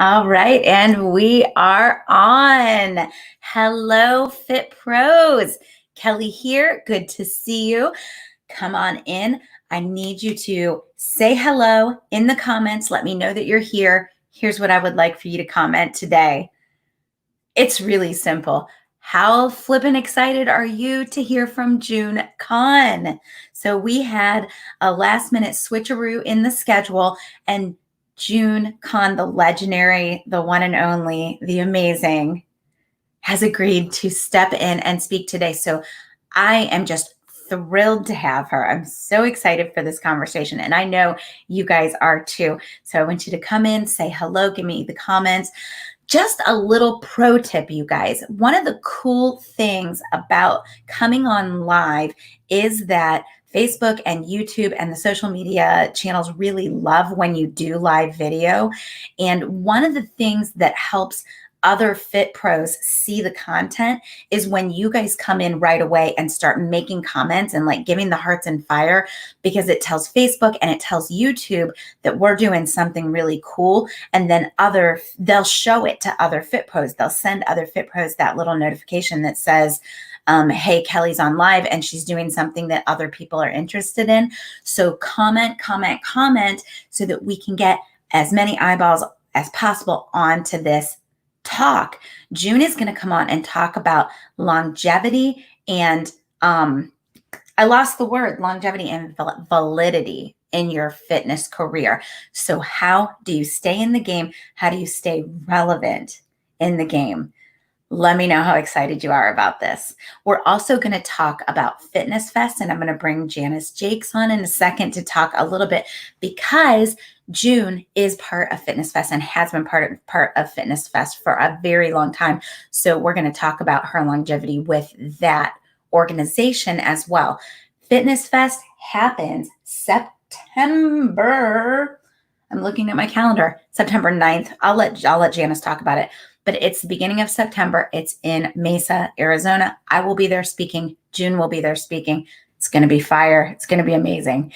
All right, and we are on. Hello, Fit Pros. Kelly here. Good to see you. Come on in. I need you to say hello in the comments. Let me know that you're here. Here's what I would like for you to comment today. It's really simple. How flippin' excited are you to hear from June Kahn? So we had a last minute switcheroo in the schedule, and June Kahn, the legendary, the one and only, the amazing, has agreed to step in and speak today. So I am just thrilled to have her. I'm so excited for this conversation, and I know you guys are too. So I want you to come in, say hello, give me the comments. Just a little pro tip, you guys. One of the cool things about coming on live is that Facebook and YouTube and the social media channels really love when you do live video. And one of the things that helps other fit pros see the content is when you guys come in right away and start making comments and like giving the hearts and fire, because it tells Facebook and it tells YouTube that we're doing something really cool. And then they'll show it to other fit pros. They'll send other fit pros that little notification that says, hey, Kelly's on live and she's doing something that other people are interested in. So comment so that we can get as many eyeballs as possible onto this talk. June is going to come on and talk about longevity and I lost the word, longevity and validity in your fitness career. So how do you stay in the game? How do you stay relevant in the game? Let me know how excited you are about this. We're also going to talk about FitnessFest, and I'm going to bring Janice Jakes on in a second to talk a little bit, because June is part of FitnessFest and has been part of FitnessFest for a very long time. So we're going to talk about her longevity with that organization as well. FitnessFest happens September. I'm looking at my calendar, September 9th. I'll let Janice talk about it. But it's the beginning of September. It's in Mesa, Arizona. I will be there speaking. June will be there speaking. It's going to be fire. It's going to be amazing.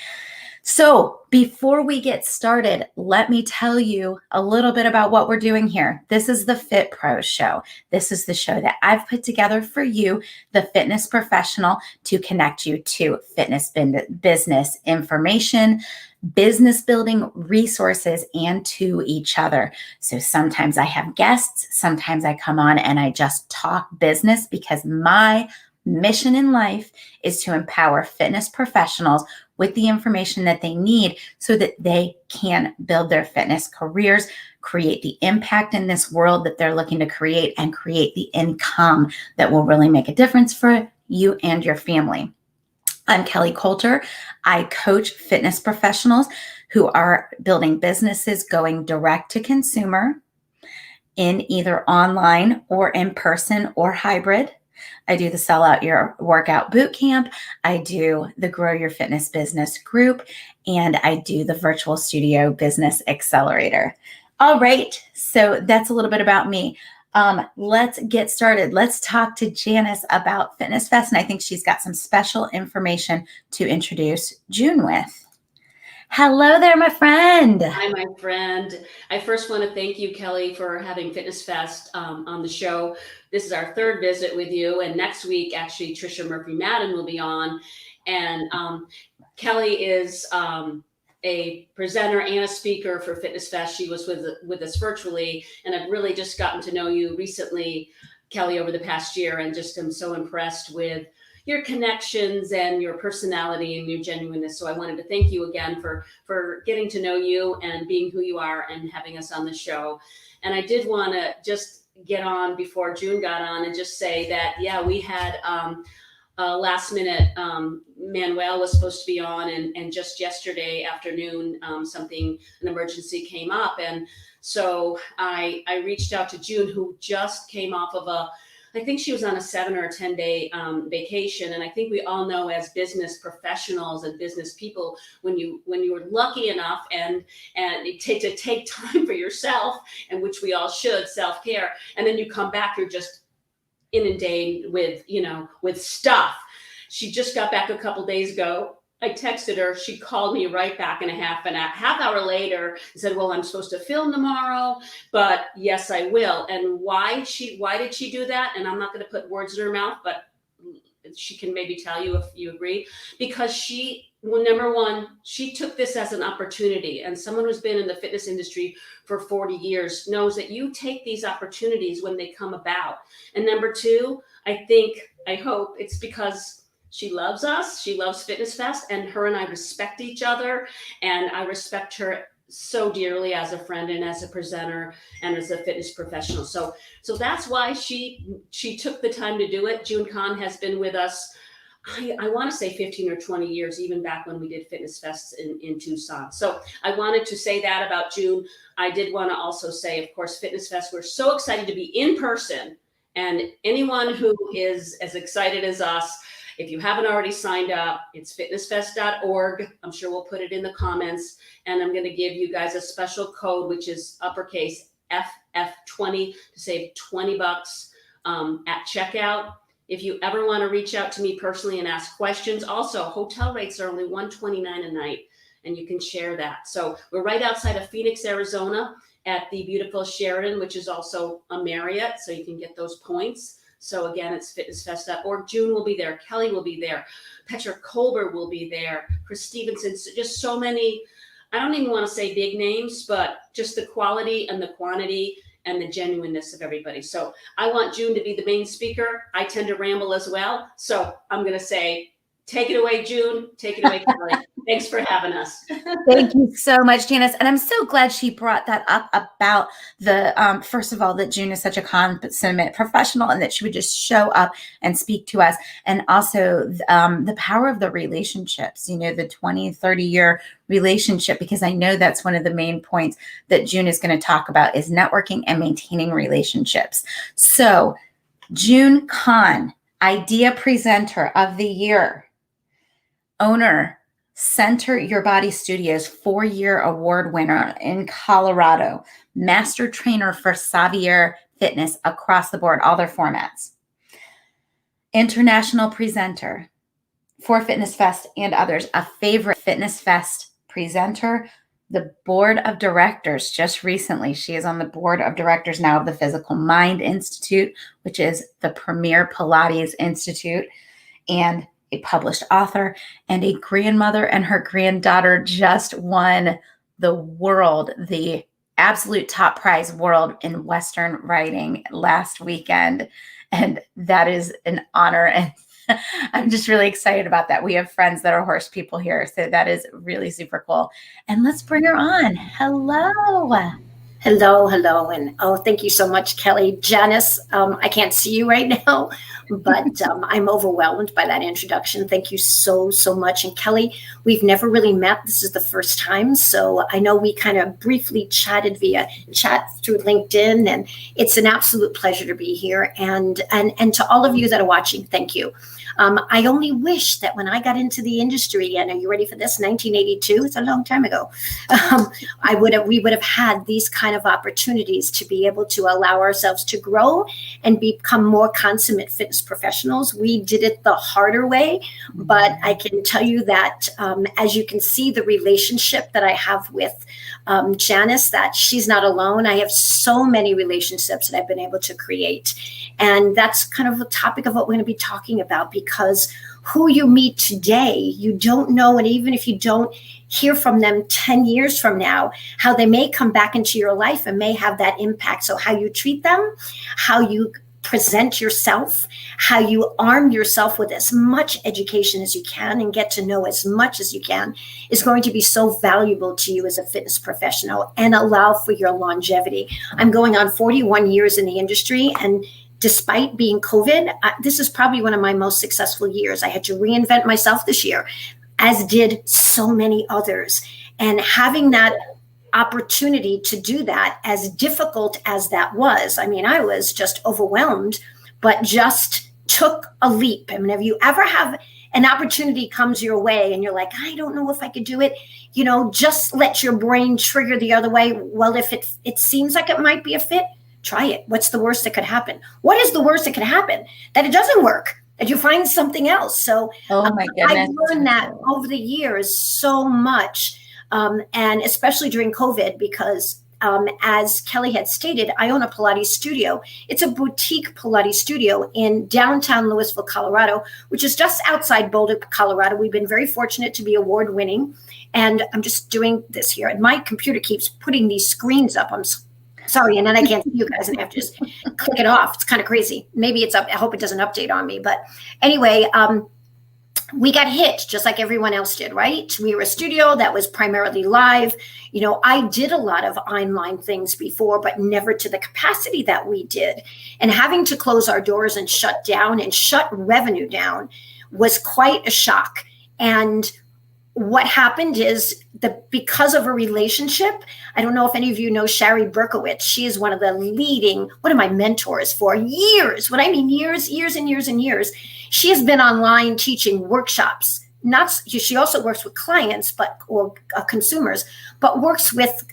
So before we get started, let me tell you a little bit about what we're doing here. This is the Fit Pro Show. This is the show that I've put together for you, the fitness professional, to connect you to fitness business information, business building resources, and to each other. So sometimes I have guests, sometimes I come on and I just talk business, because my mission in life is to empower fitness professionals with the information that they need so that they can build their fitness careers, create the impact in this world that they're looking to create, and create the income that will really make a difference for you and your family. I'm Kelly Coulter. I coach fitness professionals who are building businesses going direct to consumer in either online or in person or hybrid. I do the Sell Out Your Workout Bootcamp. I do the Grow Your Fitness Business Group, and I do the Virtual Studio Business Accelerator. All right, so that's a little bit about me. Let's get started. Let's talk to Janice about FitnessFest, and I think she's got some special information to introduce June with. Hello there, my friend. Hi, my friend. I first want to thank you, Kelly, for having FitnessFest on the show. This is our third visit with you, and next week, actually, Trisha Murphy-Madden will be on. And Kelly is a presenter and a speaker for FitnessFest. She was with us virtually, and I've really just gotten to know you recently, Kelly, over the past year, and just am so impressed with your connections and your personality and your genuineness. So I wanted to thank you again for getting to know you and being who you are and having us on the show. And I did want to just get on before June got on and just say that, yeah, we had last minute, Manuel was supposed to be on, and just yesterday afternoon, an emergency came up. And so I reached out to June, who just came off of I think she was on a 7 or 10 day vacation. And I think we all know, as business professionals and business people, when you were lucky enough and to take time for yourself, and which we all should, self-care, and then you come back, you're just inundated with stuff. She just got back a couple days ago I texted her. She called me right back in a half hour later and said, well, I'm supposed to film tomorrow, but yes, I will. And why did she do that? And I'm not going to put words in her mouth, but she can maybe tell you if you agree, because number one, she took this as an opportunity, and someone who's been in the fitness industry for 40 years knows that you take these opportunities when they come about. And number two, I hope it's because she loves us. She loves FitnessFest, and her and I respect each other. And I respect her so dearly as a friend and as a presenter and as a fitness professional. So that's why she took the time to do it. June Kahn has been with us, I want to say 15 or 20 years, even back when we did FitnessFest in Tucson. So I wanted to say that about June. I did want to also say, of course, FitnessFest, we're so excited to be in person. And anyone who is as excited as us, if you haven't already signed up, it's fitnessfest.org. I'm sure we'll put it in the comments. And I'm going to give you guys a special code, which is uppercase FF20 to save $20 at checkout. If you ever want to reach out to me personally and ask questions, also hotel rates are only $129 a night, and you can share that. So we're right outside of Phoenix, Arizona at the beautiful Sheraton, which is also a Marriott, so you can get those points. So again, it's fitnessfest.org. June will be there. Kelly will be there. Petra Kolber will be there. Chris Stevenson, just so many, I don't even want to say big names, but just the quality and the quantity and the genuineness of everybody. So I want June to be the main speaker. I tend to ramble as well. So I'm going to say, take it away, June. Take it away, Kelly. Thanks for having us. Thank you so much, Janice. And I'm so glad she brought that up about the, first of all, that June is such a consummate professional and that she would just show up and speak to us. And also the power of the relationships, the 20, 30-year relationship, because I know that's one of the main points that June is going to talk about is networking and maintaining relationships. So June Kahn, Idea Presenter of the Year, owner, Center Your Body Studios 4-year award winner in Colorado, master trainer for Xavier Fitness across the board, all their formats, international presenter for FitnessFest and others, a favorite FitnessFest presenter, the board of directors just recently. She is on the board of directors now of the Physical Mind Institute, which is the premier Pilates Institute, and a published author and a grandmother, and her granddaughter just won the absolute top prize world in Western writing last weekend. And that is an honor. And I'm just really excited about that. We have friends that are horse people here. So that is really super cool. And let's bring her on. Hello. Hello. And thank you so much, Kelly. Janice, I can't see you right now, but I'm overwhelmed by that introduction. Thank you so much. And Kelly, we've never really met. This is the first time. So I know we kind of briefly chatted via chat through LinkedIn, and it's an absolute pleasure to be here. And to all of you that are watching, thank you. I only wish that when I got into the industry, and are you ready for this? 1982, it's a long time ago. We would have had these kind of opportunities to be able to allow ourselves to grow and become more consummate fitness professionals. We did it the harder way, but I can tell you that as you can see, the relationship that I have with Janice, that she's not alone. I have so many relationships that I've been able to create. And that's kind of the topic of what we're going to be talking about, because who you meet today, you don't know. And even if you don't hear from them 10 years from now, how they may come back into your life and may have that impact. So how you treat them, how you present yourself, how you arm yourself with as much education as you can and get to know as much as you can is going to be so valuable to you as a fitness professional and allow for your longevity. I'm going on 41 years in the industry, and despite being COVID, this is probably one of my most successful years. I had to reinvent myself this year, as did so many others. And having that opportunity to do that, as difficult as that was, I mean, I was just overwhelmed, but just took a leap. I mean, if you ever have an opportunity comes your way and you're like, I don't know if I could do it, just let your brain trigger the other way. Well, if it seems like it might be a fit, try it. What's the worst that could happen? What is the worst that could happen? That it doesn't work. that you find something else. So Oh my goodness. I've learned that over the years so much, and especially during COVID, because as Kelly had stated, I own a Pilates studio. It's a boutique Pilates studio in downtown Louisville, Colorado, which is just outside Boulder, Colorado. We've been very fortunate to be award winning. And I'm just doing this here. And my computer keeps putting these screens up. I'm sorry. And then I can't see you guys and I have to just click it off. It's kind of crazy. Maybe it's up. I hope it doesn't update on me. But anyway, we got hit just like everyone else did, right? We were a studio that was primarily live. You know, I did a lot of online things before, but never to the capacity that we did. And having to close our doors and shut down and shut revenue down was quite a shock. And what happened is because of a relationship, I don't know if any of you know Shari Berkowitz. She is one of my mentors for years. What I mean, years and years and years. She has been online teaching workshops. She also works with clients, or consumers, but works with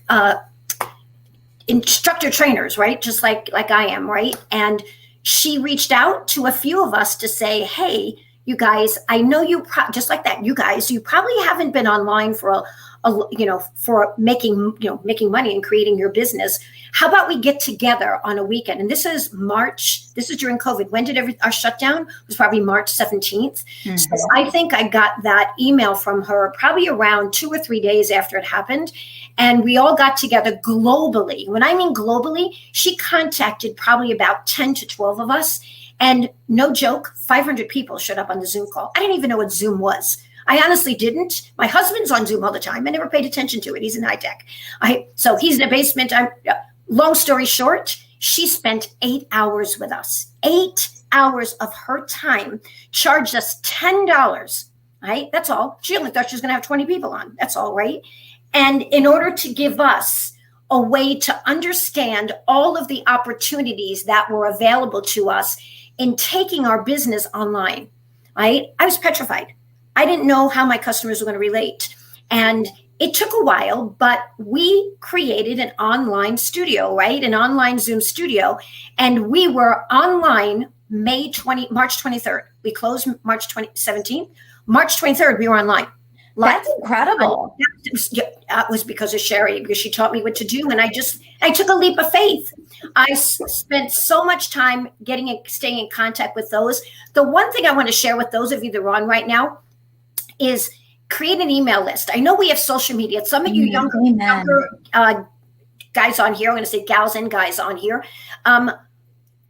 instructor trainers, right? Just like I am, right? And she reached out to a few of us to say, hey, you guys, I know just like that. You guys, you probably haven't been online for for making money and creating your business. How about we get together on a weekend? And this is March. This is during COVID. When did our shutdown? It was probably March 17th. Mm-hmm. So I think I got that email from her probably around 2 or 3 days after it happened. And we all got together globally. When I mean globally, she contacted probably about 10 to 12 of us. And no joke, 500 people showed up on the Zoom call. I didn't even know what Zoom was. I honestly didn't. My husband's on Zoom all the time. I never paid attention to it. He's in high tech. So he's in a basement. Long story short, she spent 8 hours with us. 8 hours of her time, charged us $10, right? That's all. She only thought she was going to have 20 people on. That's all, right? And in order to give us a way to understand all of the opportunities that were available to us in taking our business online, right? I was petrified. I didn't know how my customers were going to relate. And it took a while, but we created an online studio, right? An online Zoom studio. And we were online March 23rd. We closed March 17th. March 23rd, we were online. That's incredible. That was because of Sherry, because she taught me what to do. And I took a leap of faith. I spent so much time staying in contact with those. The one thing I want to share with those of you that are on right now is create an email list. I know we have social media. Some of you younger guys on here, I'm going to say gals and guys on here.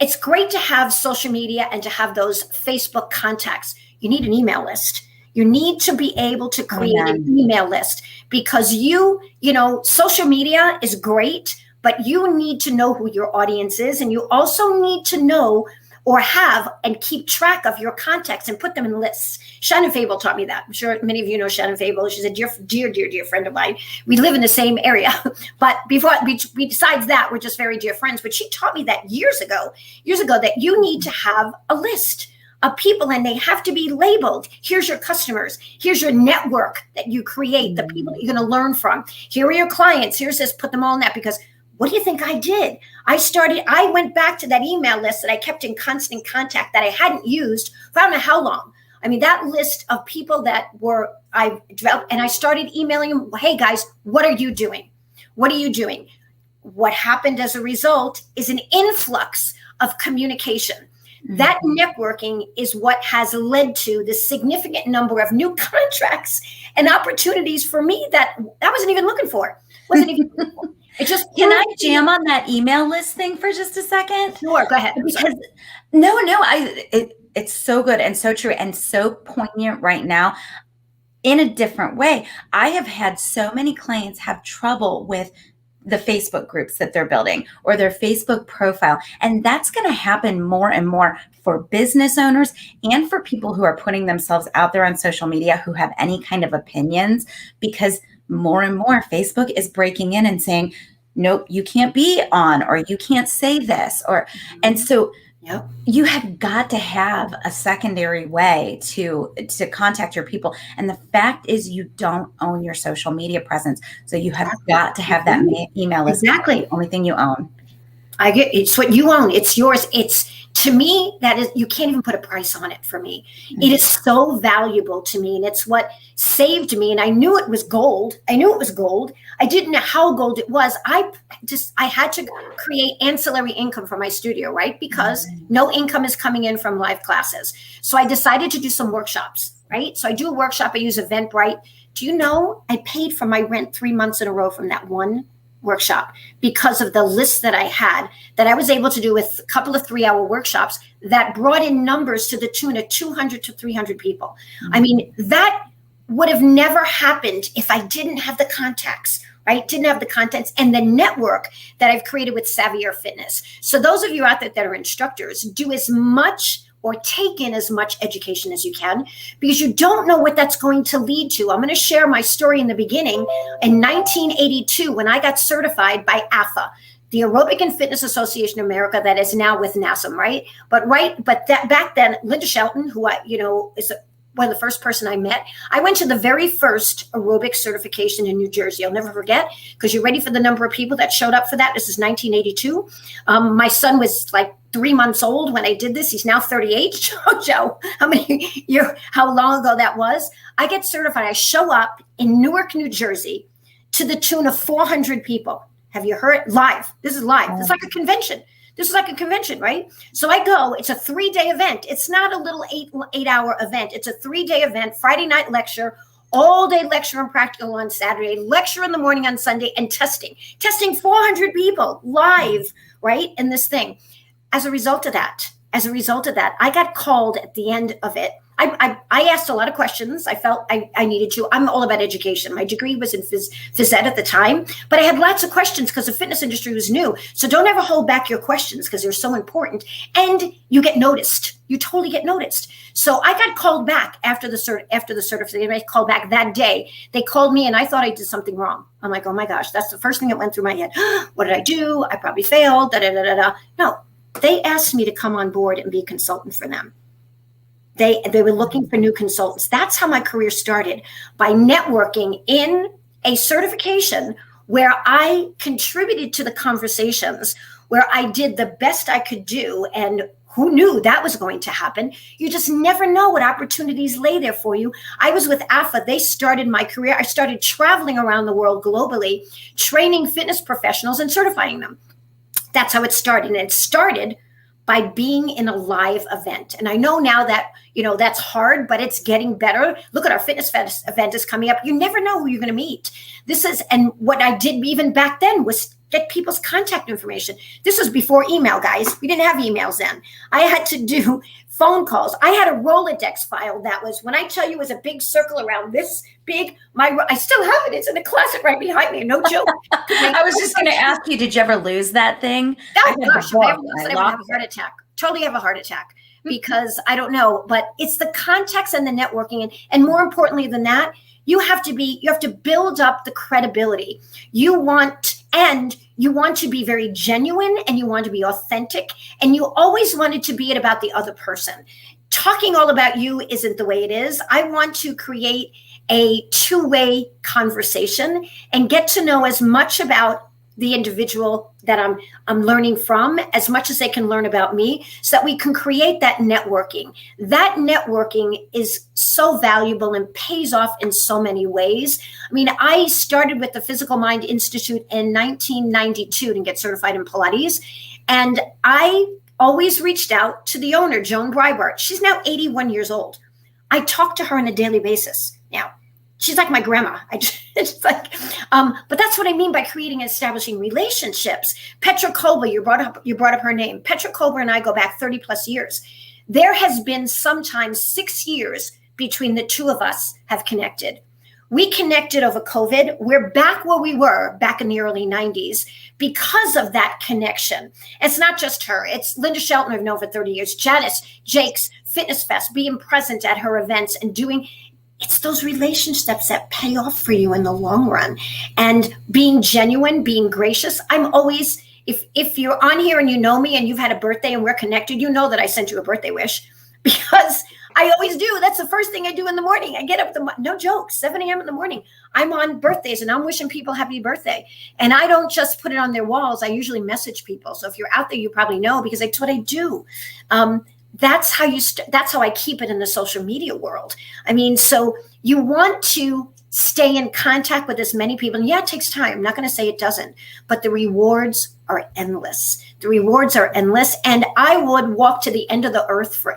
It's great to have social media and to have those Facebook contacts. You need an email list. You need to be able to create an email list because social media is great, but you need to know who your audience is. And you also need to know or have and keep track of your contacts and put them in lists. Shannon Fable taught me that. I'm sure many of you know Shannon Fable. She's a dear friend of mine. We live in the same area. But besides that, we're just very dear friends. But she taught me that years ago, that you need to have a list of people and they have to be labeled. Here's your customers. Here's your network that you create, the people that you're going to learn from. Here are your clients. Here's this, put them all in that because what do you think I did? I went back to that email list that I kept in constant contact that I hadn't used for I don't know how long. I mean, that list of people that I developed and I started emailing them. Hey guys, what are you doing? What are you doing? What happened as a result is an influx of communication. That networking is what has led to the significant number of new contracts and opportunities for me that I wasn't even looking for. It just can I jam on that email list thing for just a second? Sure, go ahead. Because it's so good and so true and so poignant right now in a different way. I have had so many clients have trouble with the Facebook groups that they're building or their Facebook profile. And that's going to happen more and more for business owners and for people who are putting themselves out there on social media who have any kind of opinions, because more and more Facebook is breaking in and saying, nope, you can't be on, or you can't say this, and so you have got to have a secondary way to contact your people. And the fact is you don't own your social media presence. So you have got to have that email list. Exactly. The only thing you own. It's what you own. It's yours. It's to me, that is, you can't even put a price on it for me. It is so valuable to me, and it's what saved me. And I knew it was gold. I knew it was gold. I didn't know how gold it was. I had to create ancillary income for my studio, right? Because no income is coming in from live classes. So I decided to do some workshops, right? So I do a workshop. I use Eventbrite. Do you know, I paid for my rent 3 months in a row from that one workshop because of the list that I had, that I was able to do with a couple of 3-hour workshops that brought in numbers to the tune of 200 to 300 people. I mean, that would have never happened if I didn't have the contacts, right? Didn't have the contents and the network that I've created with Savvier Fitness. So those of you out there that are instructors, do as much or take in as much education as you can, because you don't know what that's going to lead to. I'm going to share my story in the beginning. In 1982, when I got certified by AFA, the Aerobic and Fitness Association of America, that is now with NASM, right? But that back then, Linda Shelton, who is one of the first person I met, I went to the very first aerobic certification in New Jersey. I'll never forget, because you're ready for the number of people that showed up for that. This is 1982. My son was like 3 months old when I did this. He's now 38. Joe, how long ago that was? I get certified. I show up in Newark, New Jersey, to the tune of 400 people. Have you heard? Live. This is live. It's like a convention. This is like a convention, right? So I go, it's a 3-day event. It's not a little 8-hour event. It's a 3-day event, Friday night lecture, all day lecture and practical on Saturday, lecture in the morning on Sunday, and testing 400 people live, right? In this thing. As a result of that, I got called at the end of it. I asked a lot of questions. I felt I needed to. I'm all about education. My degree was in phys ed at the time, but I had lots of questions because the fitness industry was new. So don't ever hold back your questions because they're so important. And you get noticed. You totally get noticed. So I got called back after the certification. I called back that day. They called me and I thought I did something wrong. I'm like, oh my gosh, that's the first thing that went through my head. What did I do? I probably failed. No, they asked me to come on board and be a consultant for them. They were looking for new consultants. That's how my career started, by networking in a certification where I contributed to the conversations, where I did the best I could do. And who knew that was going to happen? You just never know what opportunities lay there for you. I was with AFA. They started my career. I started traveling around the world globally, training fitness professionals and certifying them. That's how it started. And it started by being in a live event. And I know now that, that's hard, but it's getting better. Look at our FitnessFest event is coming up. You never know who you're going to meet. And what I did even back then was get people's contact information. This was before email, guys. We didn't have emails then. I had to do phone calls. I had a Rolodex file that was, when I tell you, it was a big circle around this big. I still have it. It's in the closet right behind me. No joke. I was just going to ask you, did you ever lose that thing? Oh gosh, I would have a heart attack. Totally have a heart attack, because I don't know, but it's the contacts and the networking, and more importantly than that, you have to build up the credibility. You want to be very genuine, and you want to be authentic, and you always want it to be about the other person. Talking all about you isn't the way it is. I want to create a two-way conversation and get to know as much about the individual that I'm learning from, as much as they can learn about me, so that we can create that networking. That networking is so valuable and pays off in so many ways. I mean, I started with the Physical Mind Institute in 1992 to get certified in Pilates. And I always reached out to the owner, Joan Breitbart. She's now 81 years old. I talk to her on a daily basis now. She's like my grandma. But that's what I mean by creating and establishing relationships. Petra Kolber, you brought up her name. Petra Kolber and I go back 30 plus years. There has been sometimes 6 years between the two of us have connected. We connected over COVID. We're back where we were back in the early 90s because of that connection. It's not just her. It's Linda Shelton, I've known for 30 years. Janice Jakes, FitnessFest, being present at her events and doing. It's those relationships that pay off for you in the long run. And being genuine, being gracious. I'm always, if you're on here and you know me and you've had a birthday and we're connected, you know that I sent you a birthday wish, because I always do. That's the first thing I do in the morning. I get up, no joke, 7 a.m. in the morning. I'm on birthdays and I'm wishing people happy birthday. And I don't just put it on their walls. I usually message people. So if you're out there, you probably know, because that's what I do. That's how that's how I keep it in the social media world. I mean, so you want to stay in contact with as many people. And yeah, it takes time. I'm not going to say it doesn't, but the rewards are endless. The rewards are endless. And I would walk to the end of the earth for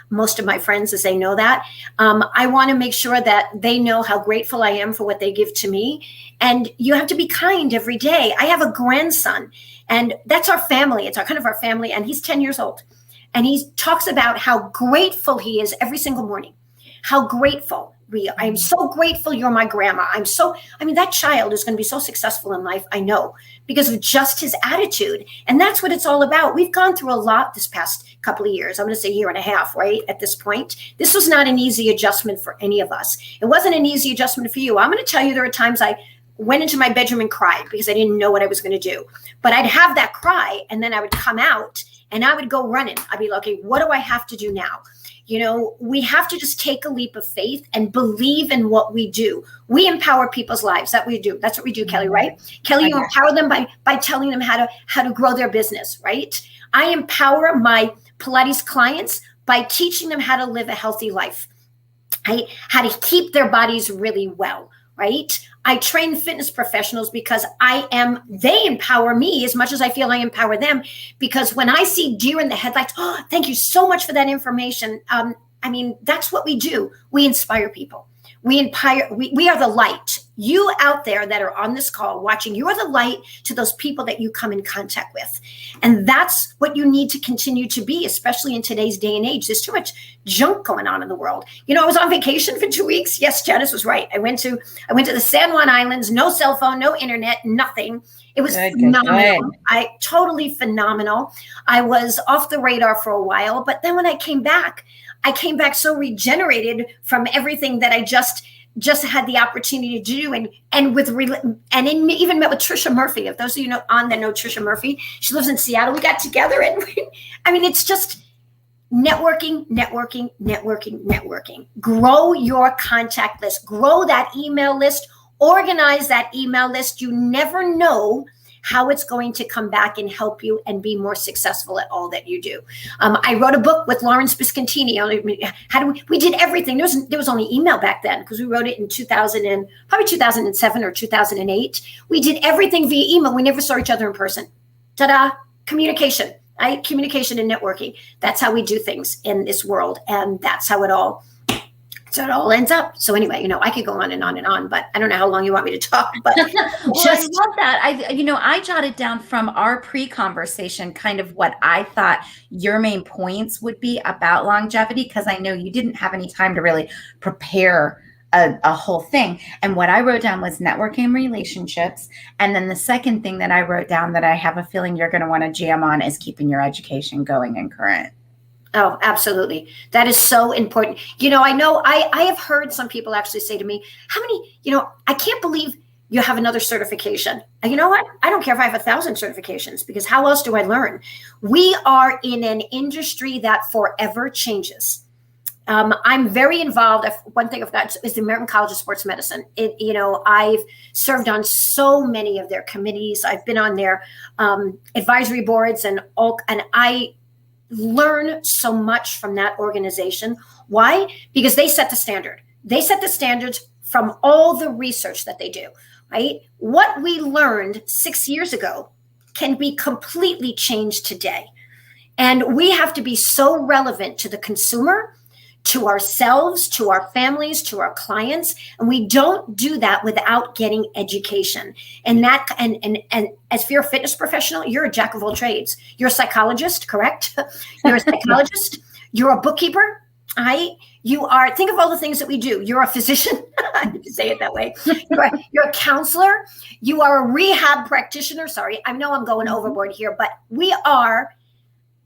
most of my friends, as they know that. I want to make sure that they know how grateful I am for what they give to me. And you have to be kind every day. I have a grandson, and that's our family. It's kind of our family. And he's 10 years old. And he talks about how grateful he is every single morning. How grateful. I'm so grateful you're my grandma. That child is going to be so successful in life, I know, because of just his attitude. And that's what it's all about. We've gone through a lot this past couple of years. I'm going to say year and a half, right? At this point, this was not an easy adjustment for any of us. It wasn't an easy adjustment for you. I'm going to tell you, there are times I went into my bedroom and cried because I didn't know what I was going to do. But I'd have that cry, and then I would come out and I would go running. I'd be like, okay, what do I have to do now? We have to just take a leap of faith and believe in what we do. We empower people's lives. That's what we do, Kelly, right? Kelly, you empower them by telling them how to grow their business, right? I empower my Pilates clients by teaching them how to live a healthy life, right? How to keep their bodies really well, right? I train fitness professionals because they empower me as much as I feel I empower them, because when I see deer in the headlights, oh, thank you so much for that information. That's what we do. We inspire people. We are the light. You out there that are on this call watching, you are the light to those people that you come in contact with. And that's what you need to continue to be, especially in today's day and age. There's too much junk going on in the world. I was on vacation for 2 weeks. Yes, Janice was right. I went to the San Juan Islands, no cell phone, no internet, nothing. It was phenomenal. Totally phenomenal. I was off the radar for a while, but then when I came back so regenerated from everything that I just had the opportunity to do, and even met with Trisha Murphy. If those of you know Trisha Murphy, she lives in Seattle. We got together, and it's just networking. Grow your contact list, grow that email list, organize that email list. You never know how it's going to come back and help you and be more successful at all that you do. I wrote a book with Lawrence Biscontini. We did everything. There was only email back then, because we wrote it in 2007 or 2008. We did everything via email. We never saw each other in person. Ta-da! Communication, right? Communication and networking. That's how we do things in this world. And that's how it all ends up. So anyway, I could go on and on and on, but I don't know how long you want me to talk, but I love that. I jotted down from our pre-conversation kind of what I thought your main points would be about longevity, because I know you didn't have any time to really prepare a whole thing. And what I wrote down was networking and relationships. And then the second thing that I wrote down that I have a feeling you're going to want to jam on is keeping your education going and current. Oh, absolutely. That is so important. I know I have heard some people actually say to me, how many, I can't believe you have another certification. And you know what? I don't care if I have 1,000 certifications, because how else do I learn? We are in an industry that forever changes. I'm very involved. One thing I've got is the American College of Sports Medicine. I've served on so many of their committees. I've been on their advisory boards and I learn so much from that organization. Why? Because they set the standard. They set the standards from all the research that they do, right? What we learned 6 years ago can be completely changed today. And we have to be so relevant to the consumer, to ourselves, to our families, to our clients. And we don't do that without getting education. And as if you're a fitness professional, you're a jack of all trades. You're a psychologist, correct? You're a psychologist. You're a bookkeeper. You are, think of all the things that we do. You're a physician. I have to say it that way. You're a counselor. You are a rehab practitioner. Sorry, I know I'm going overboard here, but we are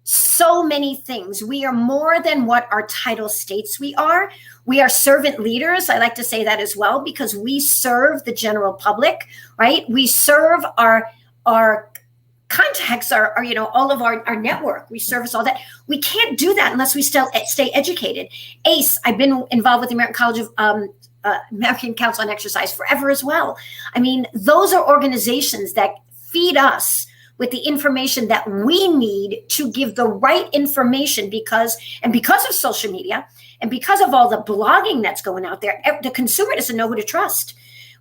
so many things. We are more than what our title states we are. We are servant leaders. I like to say that as well, because we serve the general public, right? We serve our contacts are all of our network. We service all that. We can't do that unless we still stay educated. ACE, I've been involved with the American College of American Council on Exercise forever as well. I mean, those are organizations that feed us with the information that we need to give the right information because of social media and because of all the blogging that's going out there, the consumer doesn't know who to trust.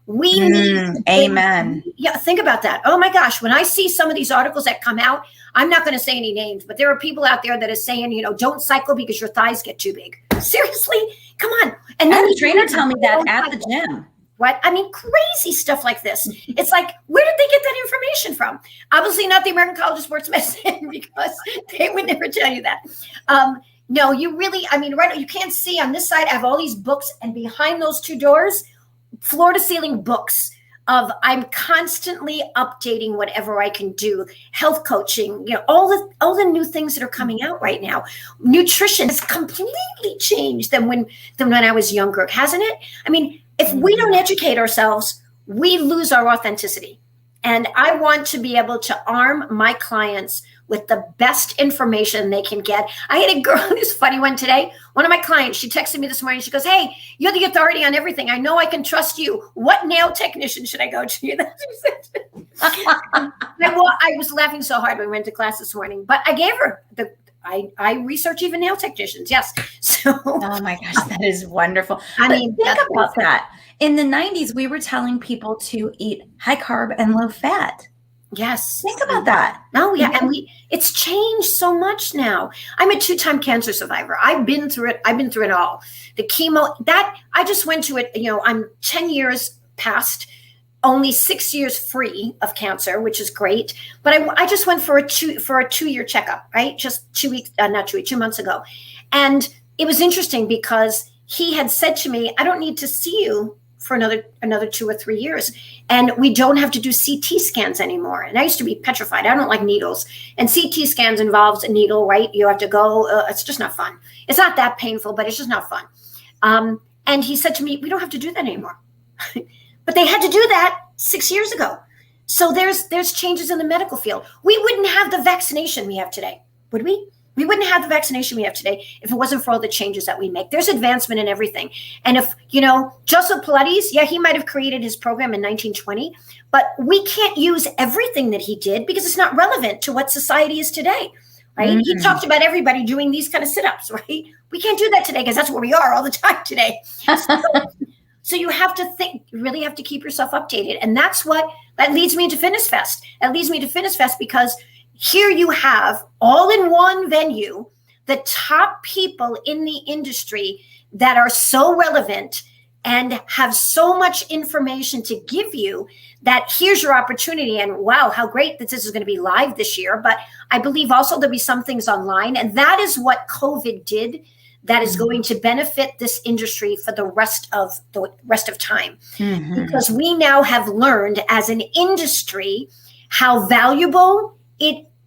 We need amen. Yeah, think about that. Oh my gosh, when I see some of these articles that come out, I'm not going to say any names, but there are people out there that are saying, don't cycle because your thighs get too big. Seriously? Come on. And then the trainer tell me that at the gym. What? I mean, crazy stuff like this. It's like, where did they get that information from? Obviously not the American College of Sports Medicine, because they would never tell you that. No, you really, right, you can't see on this side, I have all these books, and behind those two doors, floor to ceiling books of I'm constantly updating whatever I can do. Health coaching, all the new things that are coming out right now. Nutrition has completely changed than when I was younger, hasn't it? I mean, if we don't educate ourselves, we lose our authenticity. And I want to be able to arm my clients with the best information they can get. I had a girl, this funny one today. One of my clients, she texted me this morning. She goes, "Hey, you're the authority on everything. I know I can trust you. What nail technician should I go to?" That's what she said. I was laughing so hard when we went to class this morning, but I gave her I research even nail technicians. Yes. So, oh my gosh, that is wonderful. Think about that. In the 90s, we were telling people to eat high carb and low fat. Yes. Think about that. Oh, yeah. And it's changed so much now. I'm a 2-time cancer survivor. I've been through it. I've been through it all. The chemo, that I just went to it. I'm 10 years past, only 6 years free of cancer, which is great. But I just went for a 2-year checkup, right? Just 2 months ago. And it was interesting because he had said to me, "I don't need to see you for another 2 or 3 years. And we don't have to do CT scans anymore." And I used to be petrified. I don't like needles. And CT scans involves a needle, right? You have to go. It's just not fun. It's not that painful, but it's just not fun. And he said to me, "We don't have to do that anymore." But they had to do that 6 years ago. So there's changes in the medical field. We wouldn't have the vaccination we have today, would we? We wouldn't have the vaccination we have today if it wasn't for all the changes that we make. There's advancement in everything. And if, Joseph Pilates, yeah, he might have created his program in 1920, but we can't use everything that he did because it's not relevant to what society is today, right? Mm-hmm. He talked about everybody doing these kind of sit-ups, right? We can't do that today because that's where we are all the time today. So you have to think, you really have to keep yourself updated. And that leads me to FitnessFest. That leads me to FitnessFest because here you have all in one venue, the top people in the industry that are so relevant and have so much information to give you that here's your opportunity. And wow, how great that this is going to be live this year. But I believe also there'll be some things online. And that is what COVID did. That is going to benefit this industry for the rest of time. Mm-hmm. Because we now have learned as an industry how valuable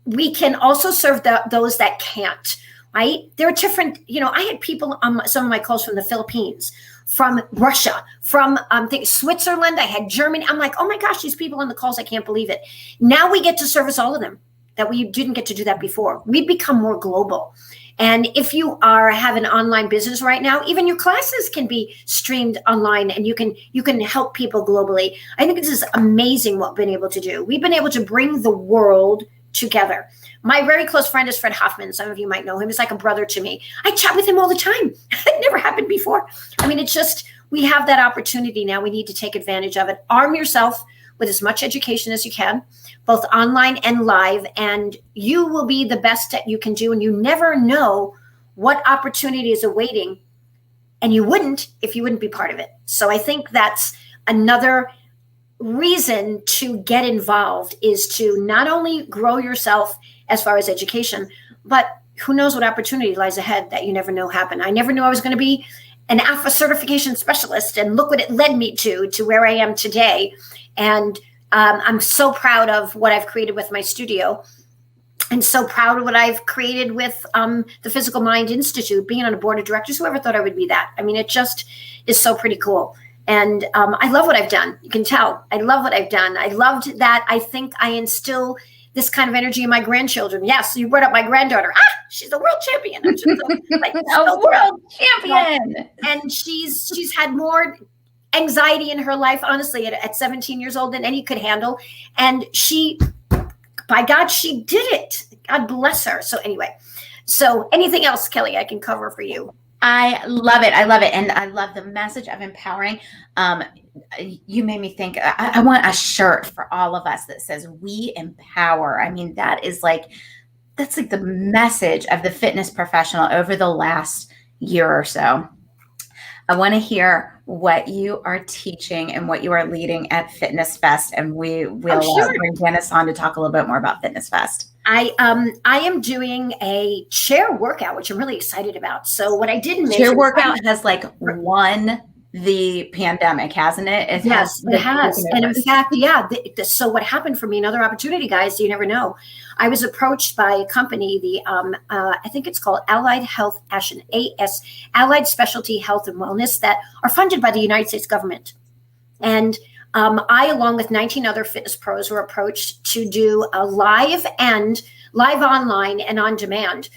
we can also serve those that can't, right? There are different, I had people on some of my calls from the Philippines, from Russia, from Switzerland. I had Germany. I'm like, oh my gosh, these people on the calls, I can't believe it. Now we get to service all of them that we didn't get to do that before. We've become more global. And if you have an online business right now, even your classes can be streamed online and you can help people globally. I think this is amazing what we've been able to do. We've been able to bring the world together. My very close friend is Fred Hoffman. Some of you might know him. He's like a brother to me. I chat with him all the time. It never happened before. I mean, it's just, we have that opportunity now. We need to take advantage of it. Arm yourself with as much education as you can, both online and live, and you will be the best that you can do. And you never know what opportunity is awaiting, and you wouldn't if you wouldn't be part of it. So I think that's another reason to get involved, is to not only grow yourself as far as education, but who knows what opportunity lies ahead that you never know happen. I never knew I was going to be an AFA certification specialist, and look what it led me to where I am today. And I'm so proud of what I've created with my studio, and so proud of what I've created with the Physical Mind Institute, being on a board of directors. Whoever thought I would be that? I mean, it just is so pretty cool. And I love what I've done. You can tell. I love what I've done. I loved that. I think I instill this kind of energy in my grandchildren. Yes, you brought up my granddaughter. She's a world champion. I'm just like, A world champion. And she's had more anxiety in her life, honestly, at 17 years old than any could handle. And she, by God, she did it. God bless her. So anyway, so anything else, Kelly, I can cover for you? I love it. I love it. And I love the message of empowering. You made me think, I want a shirt for all of us that says we empower. I mean, that's like the message of the fitness professional over the last year or so. I want to hear what you are teaching and what you are leading at FitnessFest, and we will bring Janice on to talk a little bit more about FitnessFest. I am doing a chair workout, which I'm really excited about. So what I didn't mention, chair workout has like won the pandemic, hasn't it? Yes, it has. And in fact, yeah. So what happened for me, another opportunity, guys, you never know. I was approached by a company, I think it's called Allied Health Action, Allied Specialty Health and Wellness, that are funded by the United States government. And I, along with 19 other fitness pros, were approached to do a live online and on demand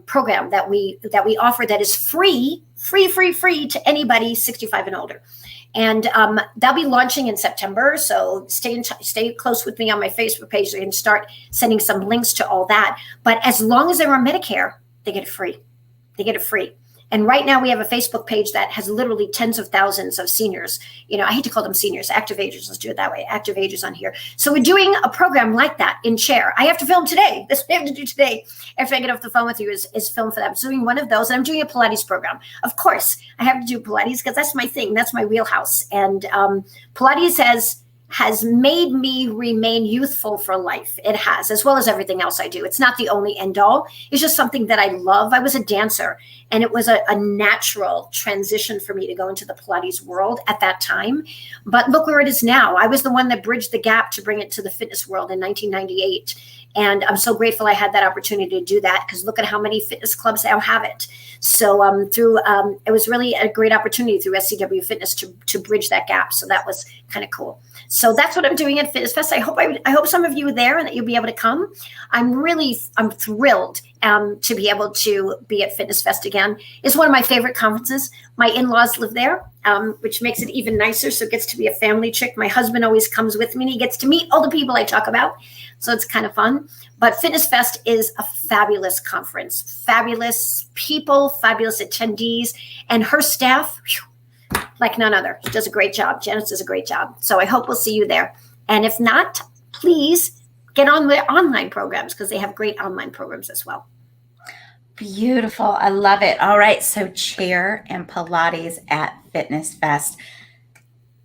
program that we offer that is free to anybody 65 and older. And that'll be launching in September. So stay close with me on my Facebook page and start sending some links to all that. But as long as they're on Medicare, they get it free. They get it free. And right now we have a Facebook page that has literally tens of thousands of seniors. I hate to call them seniors, active agers. Let's do it that way. Active agers on here. So we're doing a program like that in chair. I have to film today. This we have to do today. After I get off the phone with you is film for them. So doing one of those, and I'm doing a Pilates program. Of course, I have to do Pilates because that's my thing. That's my wheelhouse. And Pilates has made me remain youthful for life. It has, as well as everything else I do. It's not the only end all. It's just something that I love. I was a dancer, and it was a natural transition for me to go into the Pilates world at that time. But look where it is now. I was the one that bridged the gap to bring it to the fitness world in 1998. And I'm so grateful I had that opportunity to do that, because look at how many fitness clubs now have it. So it was really a great opportunity through SCW Fitness to bridge that gap. So that was kind of cool. So that's what I'm doing at FitnessFest. I hope some of you are there and that you'll be able to come. I'm thrilled to be able to be at FitnessFest again. It's one of my favorite conferences. My in-laws live there, which makes it even nicer. So it gets to be a family trick. My husband always comes with me, and he gets to meet all the people I talk about. So it's kind of fun. But FitnessFest is a fabulous conference, fabulous people, fabulous attendees, and her staff, like none other. She does a great job. Janice does a great job. So I hope we'll see you there. And if not, please get on their online programs, because they have great online programs as well. Beautiful. I love it. All right. So chair and Pilates at FitnessFest.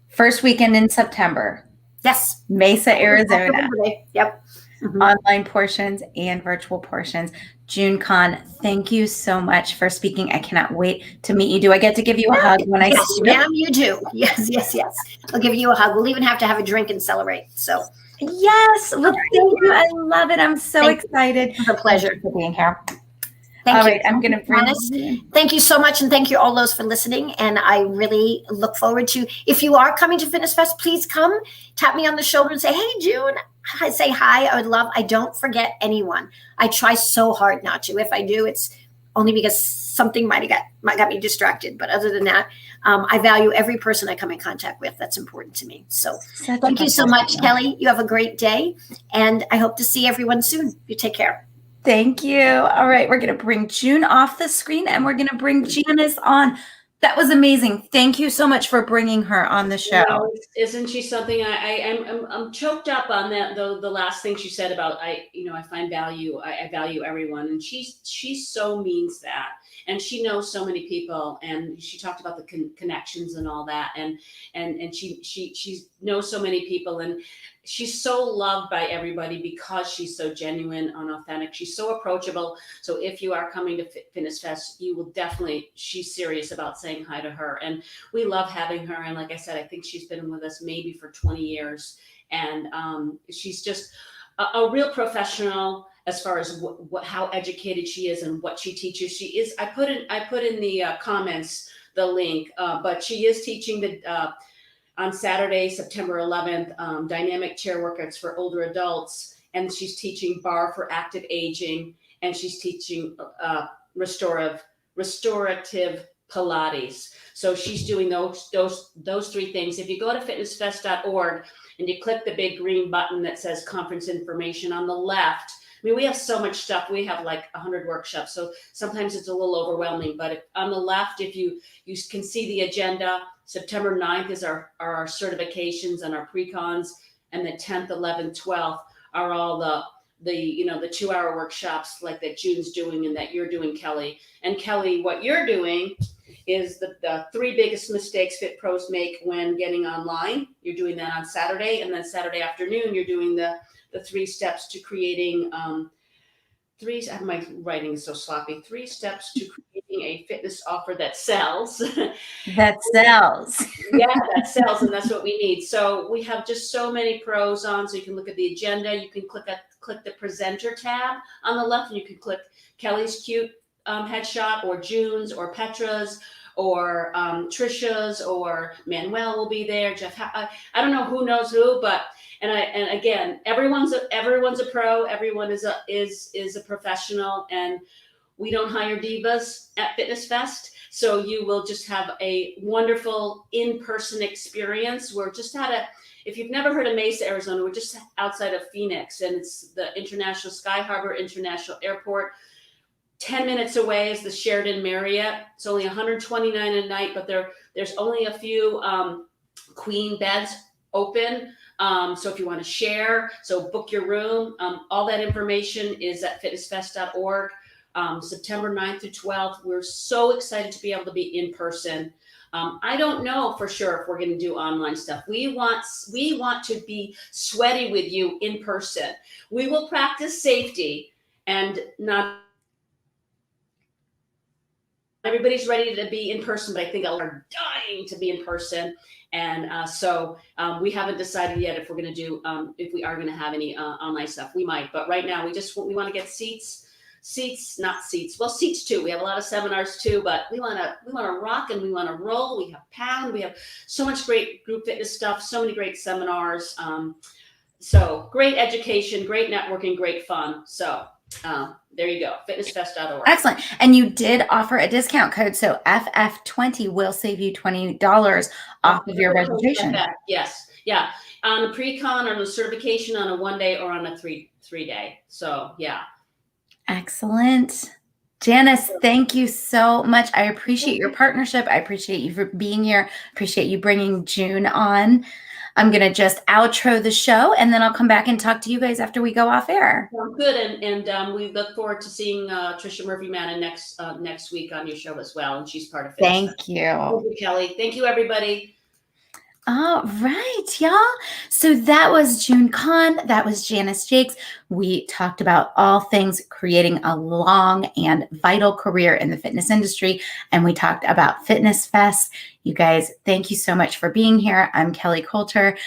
First weekend in September. Yes. Mesa, Arizona. Yep. Mm-hmm. Online portions and virtual portions. June Kahn, thank you so much for speaking. I cannot wait to meet you. Do I get to give you a hug when I see you? Yes, ma'am, you do. Yes. I'll give you a hug. We'll even have to have a drink and celebrate. So yes. Well, thank you. I love it. I'm so excited. It's a pleasure for being here. Thank all you. Right, I'm going to bring you. Thank you so much, and thank you all those for listening. And I really look forward to, if you are coming to FitnessFest, please come, tap me on the shoulder and say, "Hey, June." I say hi. I don't forget anyone. I try so hard not to. If I do, it's only because something might have got me distracted. But other than that, I value every person I come in contact with. That's important to me. So thank you so much, Kelly. You have a great day, and I hope to see everyone soon. You take care. Thank you. All right. We're going to bring June off the screen, and we're going to bring Janice on. That was amazing. Thank you so much for bringing her on the show. Well, isn't she something? I'm choked up on that. The last thing she said about I find value. I value everyone, and she so means that, and she knows so many people, and she talked about the connections and all that, and she knows so many people, and she's so loved by everybody because she's so genuine and authentic. She's so approachable. So if you are coming to FitnessFest, you will definitely, she's serious about saying hi to her. And we love having her. And like I said, I think she's been with us maybe for 20 years. And she's just a real professional as far as how educated she is and what she teaches. She is, I put in the comments, the link, but she is teaching on Saturday, September 11th, dynamic chair workouts for older adults and she's teaching barre for active aging, and she's teaching restorative Pilates. So she's doing those three things. If you go to fitnessfest.org and you click the big green button that says conference information on the left, I mean, we have so much stuff. We have like 100 workshops, so sometimes it's a little overwhelming. But on the left, if you can see the agenda, September 9th is our certifications and our pre-cons, and the 10th, 11th, 12th are all the 2-hour workshops like that June's doing and that you're doing, Kelly. And Kelly, what you're doing is the 3 biggest mistakes Fit Pros make when getting online. You're doing that on Saturday, and then Saturday afternoon, you're doing the 3 steps to creating my writing is so sloppy. 3 steps to creating a fitness offer that sells. That sells. Yeah, that sells, and that's what we need. So we have just so many pros on. So you can look at the agenda. You can click the presenter tab on the left, and you can click Kelly's cute headshot, or June's, or Petra's, or Trisha's, or Manuel will be there. Jeff, I don't know who knows who, but and again, everyone's a pro. Everyone is a professional, and we don't hire divas at Fitness Fest. So you will just have a wonderful in-person experience. If you've never heard of Mesa, Arizona, we're just outside of Phoenix, and it's the International Sky Harbor International Airport. 10 minutes away is the Sheraton Marriott. It's only $129 a night, but there's only a few queen beds open. So if you want to share, so book your room. All that information is at fitnessfest.org. September 9th through 12th. We're so excited to be able to be in person. I don't know for sure if we're going to do online stuff. We want to be sweaty with you in person. We will practice safety, and not everybody's ready to be in person, but I think are dying to be in person. And so we haven't decided yet if we're going to do, if we are going to have any online stuff. We might, but right now we want to get seats, not seats. Well, seats too. We have a lot of seminars too, but we want to rock and we want to roll. We have Pound. We have so much great group fitness stuff, so many great seminars. So great education, great networking, great fun. So there you go, fitnessfest.org. Excellent. And you did offer a discount code, so FF20 will save you $20 off of your registration. Yes. Yeah. On a pre-con, on a certification, on a 1-day, or on a three day. So yeah. Excellent. Janice, thank you so much. I appreciate your partnership. I appreciate you for being here. Appreciate you bringing June on. I'm going to just outro the show, and then I'll come back and talk to you guys after we go off air. Sounds good. And we look forward to seeing Trisha Murphy-Madden next week on your show as well. And she's part of Fitness. Thank you. Thank you, Kelly. Thank you, everybody. All right, y'all. So that was June Kahn. That was Janice Jakes. We talked about all things creating a long and vital career in the fitness industry. And we talked about Fitness Fest. You guys, thank you so much for being here. I'm Kelly Coulter.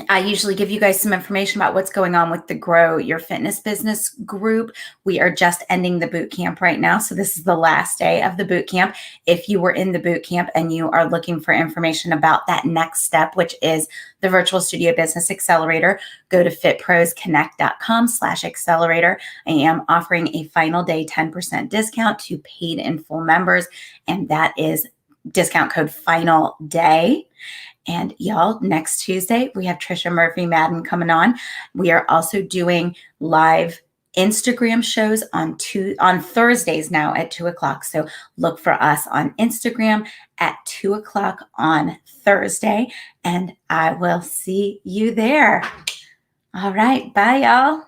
I usually give you guys some information about what's going on with the Grow Your Fitness Business group. We are just ending the boot camp right now. So this is the last day of the boot camp. If you were in the boot camp and you are looking for information about that next step, which is the Virtual Studio Business Accelerator, go to fitprosconnect.com/accelerator. I am offering a final day 10% discount to paid in full members. And that is discount code final day. And y'all, next Tuesday, we have Trisha Murphy-Madden coming on. We are also doing live Instagram shows on Thursdays now at 2:00. So look for us on Instagram at 2:00 on Thursday, and I will see you there. All right. Bye, y'all.